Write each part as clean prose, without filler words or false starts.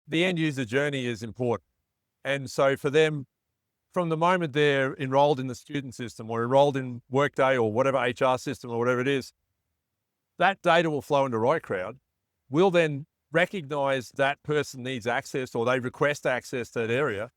the end user journey is important. And so for them, from the moment they're enrolled in the student system or enrolled in Workday or whatever HR system or whatever it is, that data will flow into RightCrowd. We'll then recognize that person needs access or they request access to that area.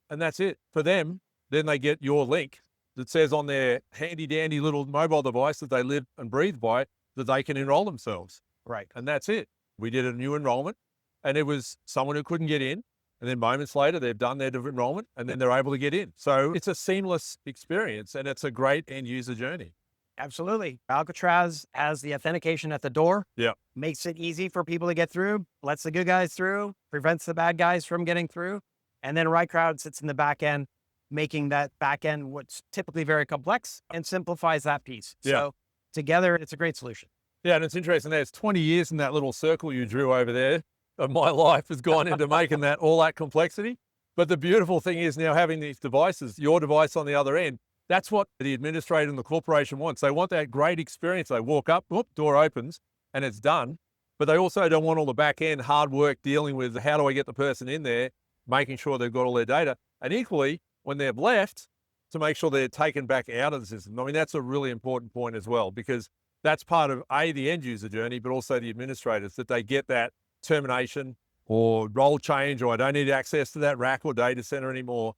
And that's it. For them, then they get your link that says on their handy dandy little mobile device that they live and breathe by that they can enroll themselves. Right. And that's it. We did a new enrollment and it was someone who couldn't get in. And then moments later, they've done their enrollment and then they're able to get in. So it's a seamless experience and it's a great end user journey. Absolutely. Alcatraz has the authentication at the door. Yeah. Makes it easy for people to get through, lets the good guys through, prevents the bad guys from getting through. And then RightCrowd sits in the back end, making that back end what's typically very complex and simplifies that piece. Yeah. So together, it's a great solution. Yeah. And it's interesting. There's 20 years in that little circle you drew over there of my life has gone into making that all that complexity. But the beautiful thing is now having these devices, your device on the other end, that's what the administrator and the corporation wants. They want that great experience. They walk up, whoop, door opens and it's done. But they also don't want all the back end hard work dealing with how do I get the person in there, making sure they've got all their data. And equally, when they've left, to make sure they're taken back out of the system. I mean, that's a really important point as well, because that's part of the end user journey, but also the administrators, that they get that termination or role change, or I don't need access to that rack or data center anymore.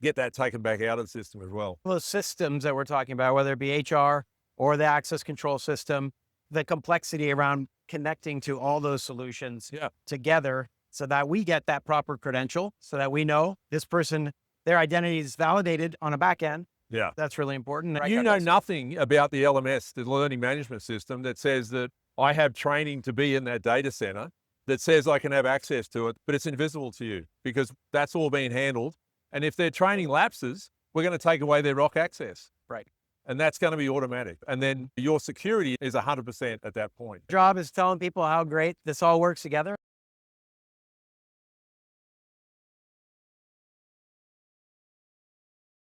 Get that taken back out of the system as well. Those systems that we're talking about, whether it be HR or the access control system, the complexity around connecting to all those solutions together so that we get that proper credential, so that we know this person, their identity is validated on a back end. Yeah. That's really important. You know nothing about the LMS, the learning management system, that says that I have training to be in that data center, that says I can have access to it, but it's invisible to you because that's all being handled. And if their training lapses, we're going to take away their ROC access. Right. And that's going to be automatic. And then your security is 100% at that point. Job is telling people how great this all works together.